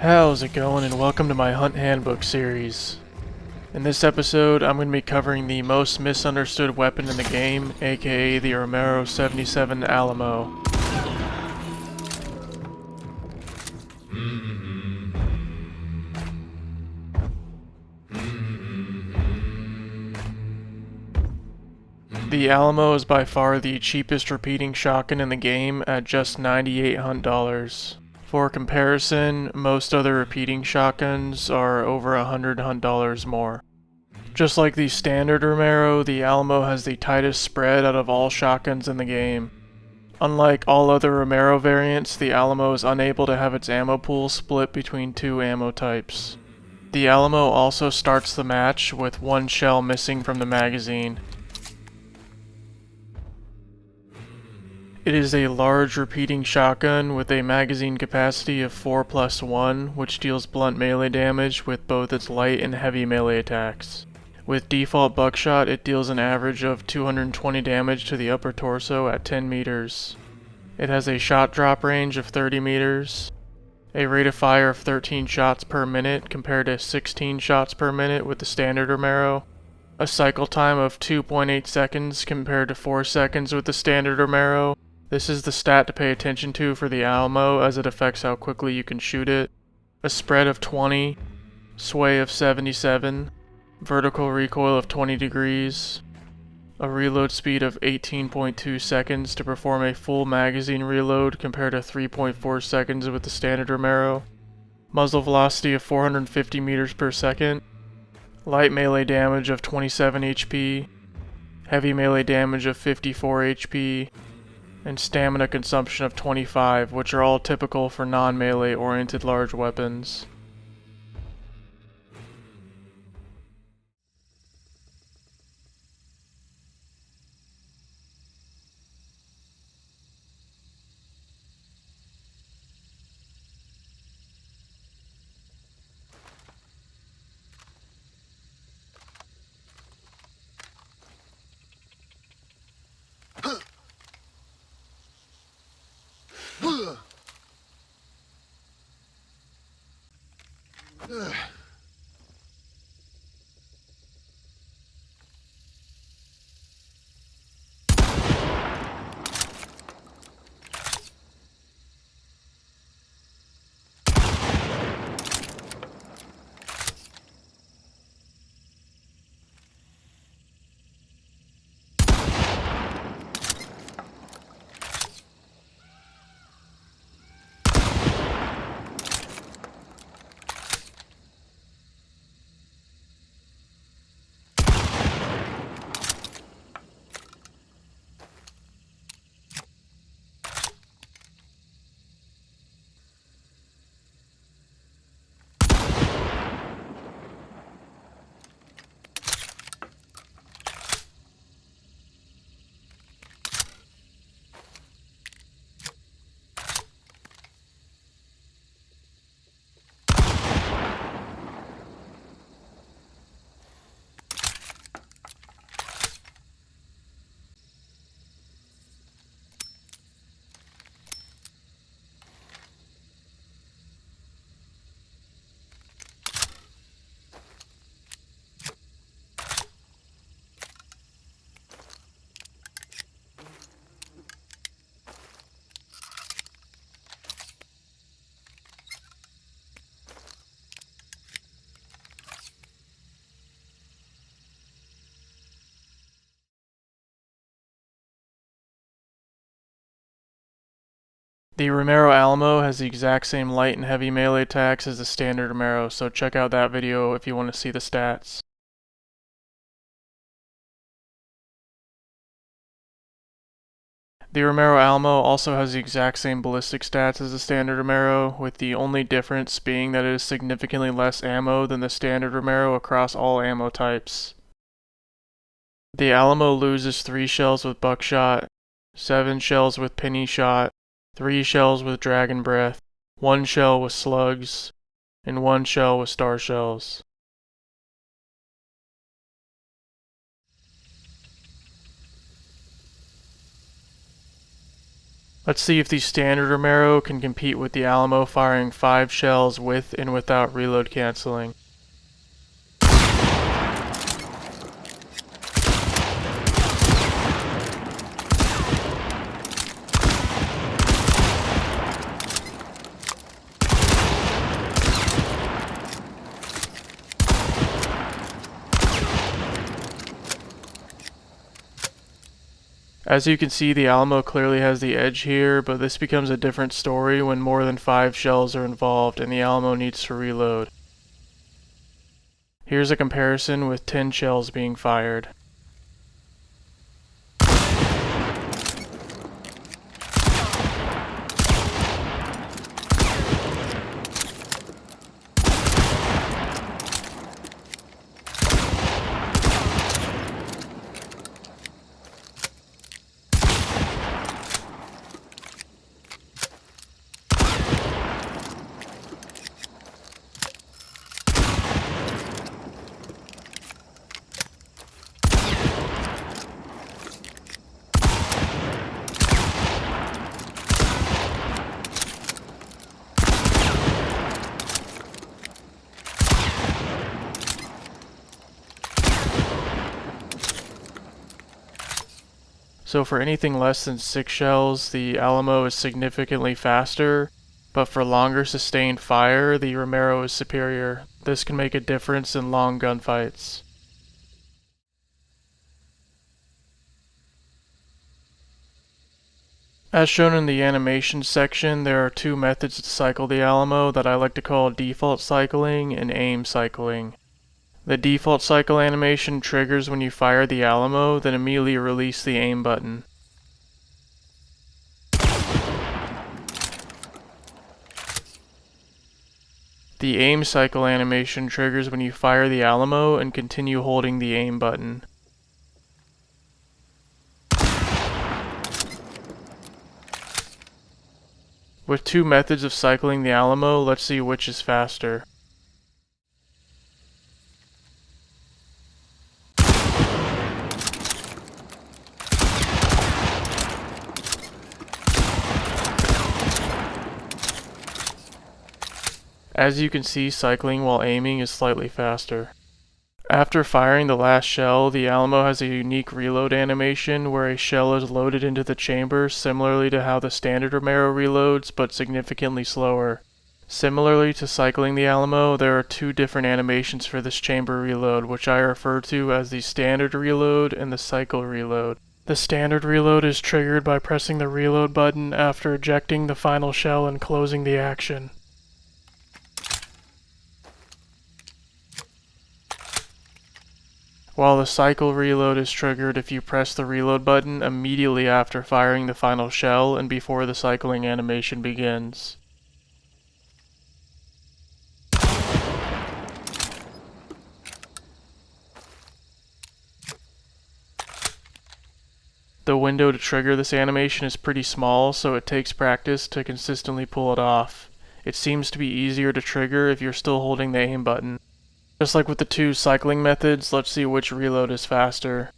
How's it going, and welcome to my Hunt Handbook series. In this episode, I'm going to be covering the most misunderstood weapon in the game, aka the Romero 77 Alamo. The Alamo is by far the cheapest repeating shotgun in the game at just $98 Hunt. For comparison, most other repeating shotguns are over $100 Hunt more. Just like the standard Romero, the Alamo has the tightest spread out of all shotguns in the game. Unlike all other Romero variants, the Alamo is unable to have its ammo pool split between two ammo types. The Alamo also starts the match with one shell missing from the magazine. It is a large repeating shotgun with a magazine capacity of 4+1, which deals blunt melee damage with both its light and heavy melee attacks. With default buckshot, it deals an average of 220 damage to the upper torso at 10 meters. It has a shot drop range of 30 meters, a rate of fire of 13 shots per minute compared to 16 shots per minute with the standard Romero, a cycle time of 2.8 seconds compared to 4 seconds with the standard Romero. This is the stat to pay attention to for the Alamo as it affects how quickly you can shoot it. A spread of 20, sway of 77, vertical recoil of 20 degrees, a reload speed of 18.2 seconds to perform a full magazine reload compared to 3.4 seconds with the standard Romero, muzzle velocity of 450 meters per second, light melee damage of 27 HP, heavy melee damage of 54 HP, and stamina consumption of 25, which are all typical for non-melee oriented large weapons. The Romero Alamo has the exact same light and heavy melee attacks as the standard Romero, so check out that video if you want to see the stats. The Romero Alamo also has the exact same ballistic stats as the standard Romero, with the only difference being that it is significantly less ammo than the standard Romero across all ammo types. The Alamo loses 3 shells with buckshot, 7 shells with penny shot, 3 shells with dragon breath, 1 shell with slugs, and 1 shell with star shells. Let's see if the standard Romero can compete with the Alamo firing 5 shells with and without reload canceling. As you can see, the Alamo clearly has the edge here, but this becomes a different story when more than 5 shells are involved and the Alamo needs to reload. Here's a comparison with 10 shells being fired. So for anything less than 6 shells, the Alamo is significantly faster, but for longer sustained fire, the Romero is superior. This can make a difference in long gunfights. As shown in the animation section, there are 2 methods to cycle the Alamo that I like to call default cycling and aim cycling. The default cycle animation triggers when you fire the Alamo, then immediately release the aim button. The aim cycle animation triggers when you fire the Alamo and continue holding the aim button. With 2 methods of cycling the Alamo, let's see which is faster. As you can see, cycling while aiming is slightly faster. After firing the last shell, the Alamo has a unique reload animation where a shell is loaded into the chamber similarly to how the standard Romero reloads, but significantly slower. Similarly to cycling the Alamo, there are 2 different animations for this chamber reload, which I refer to as the standard reload and the cycle reload. The standard reload is triggered by pressing the reload button after ejecting the final shell and closing the action. While the cycle reload is triggered if you press the reload button immediately after firing the final shell and before the cycling animation begins. The window to trigger this animation is pretty small, so it takes practice to consistently pull it off. It seems to be easier to trigger if you're still holding the aim button. Just like with the 2 cycling methods, let's see which reload is faster.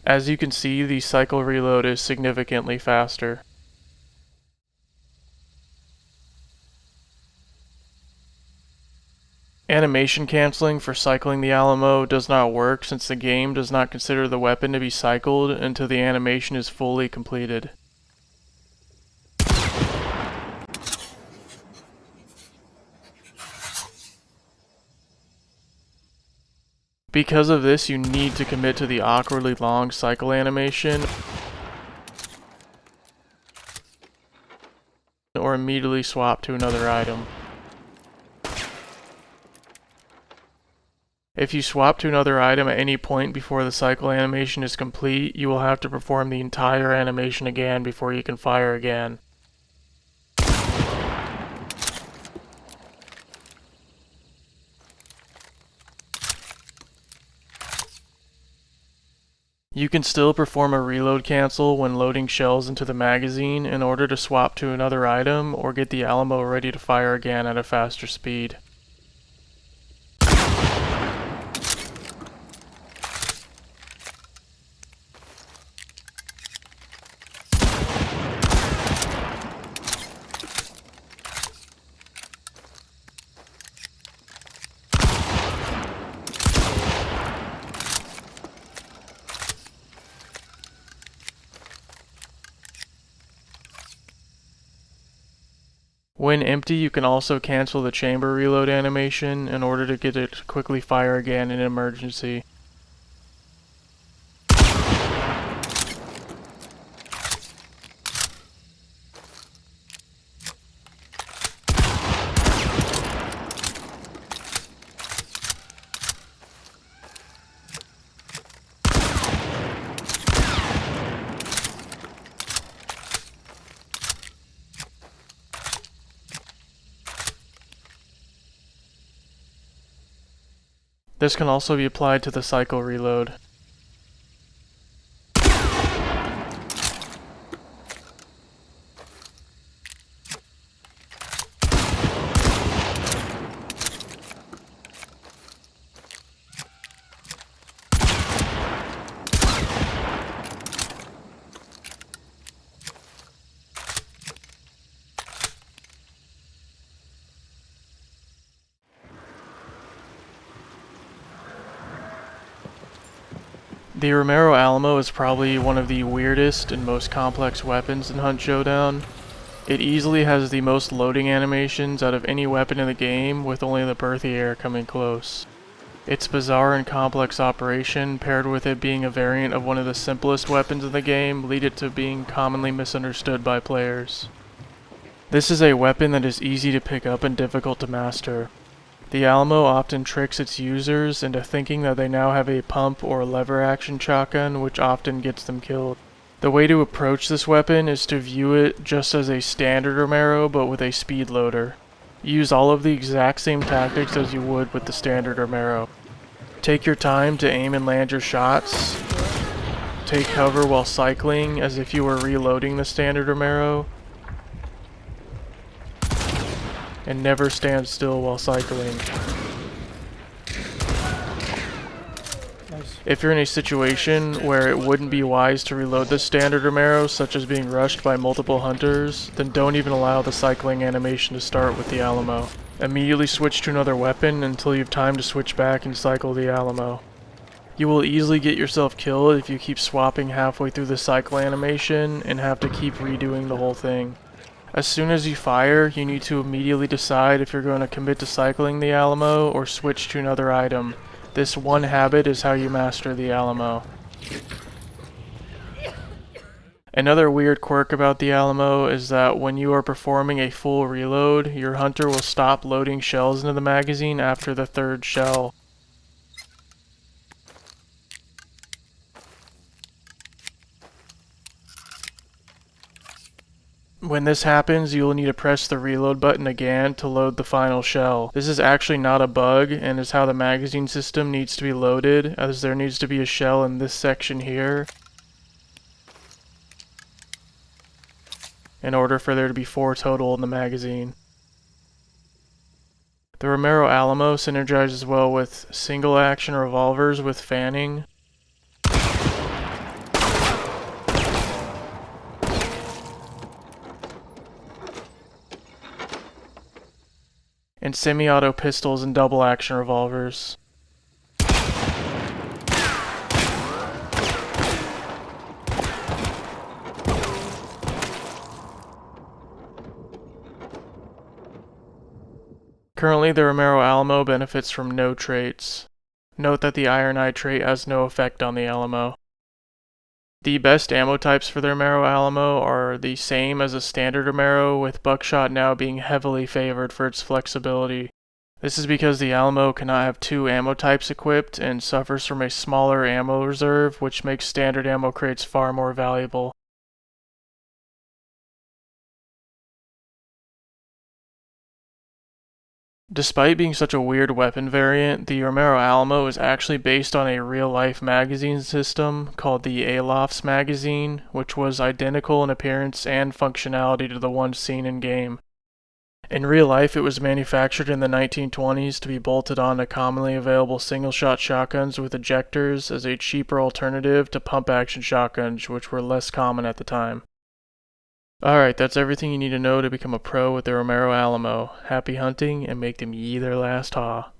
As you can see, the cycle reload is significantly faster. Animation canceling for cycling the Alamo does not work since the game does not consider the weapon to be cycled until the animation is fully completed. Because of this, you need to commit to the awkwardly long cycle animation or immediately swap to another item. If you swap to another item at any point before the cycle animation is complete, you will have to perform the entire animation again before you can fire again. You can still perform a reload cancel when loading shells into the magazine in order to swap to another item or get the Alamo ready to fire again at a faster speed. When empty, you can also cancel the chamber reload animation in order to get it to quickly fire again in an emergency. This can also be applied to the cycle reload. The Romero Alamo is probably one of the weirdest and most complex weapons in Hunt Showdown. It easily has the most loading animations out of any weapon in the game, with only the Berthier coming close. Its bizarre and complex operation, paired with it being a variant of one of the simplest weapons in the game, lead it to being commonly misunderstood by players. This is a weapon that is easy to pick up and difficult to master. The Alamo often tricks its users into thinking that they now have a pump or lever action shotgun, which often gets them killed. The way to approach this weapon is to view it just as a standard Romero, but with a speed loader. Use all of the exact same tactics as you would with the standard Romero. Take your time to aim and land your shots. Take cover while cycling as if you were reloading the standard Romero. And never stand still while cycling. Nice. If you're in a situation where it wouldn't be wise to reload the standard Romero, such as being rushed by multiple hunters, then don't even allow the cycling animation to start with the Alamo. Immediately switch to another weapon until you have time to switch back and cycle the Alamo. You will easily get yourself killed if you keep swapping halfway through the cycle animation and have to keep redoing the whole thing. As soon as you fire, you need to immediately decide if you're going to commit to cycling the Alamo or switch to another item. This one habit is how you master the Alamo. Another weird quirk about the Alamo is that when you are performing a full reload, your hunter will stop loading shells into the magazine after the third shell. When this happens, you will need to press the reload button again to load the final shell. This is actually not a bug and is how the magazine system needs to be loaded, as there needs to be a shell in this section here in order for there to be 4 total in the magazine. The Romero Alamo synergizes well with single action revolvers with fanning. And semi-auto pistols and double-action revolvers. Currently, the Romero Alamo benefits from no traits. Note that the Ironite trait has no effect on the Alamo. The best ammo types for the Romero Alamo are the same as a standard Romero, with buckshot now being heavily favored for its flexibility. This is because the Alamo cannot have 2 ammo types equipped and suffers from a smaller ammo reserve, which makes standard ammo crates far more valuable. Despite being such a weird weapon variant, the Romero Alamo is actually based on a real-life magazine system called the Alof's magazine, which was identical in appearance and functionality to the one seen in-game. In real life, it was manufactured in the 1920s to be bolted onto commonly available single-shot shotguns with ejectors as a cheaper alternative to pump-action shotguns, which were less common at the time. Alright, that's everything you need to know to become a pro with the Romero Alamo. Happy hunting, and make them ye their last haw.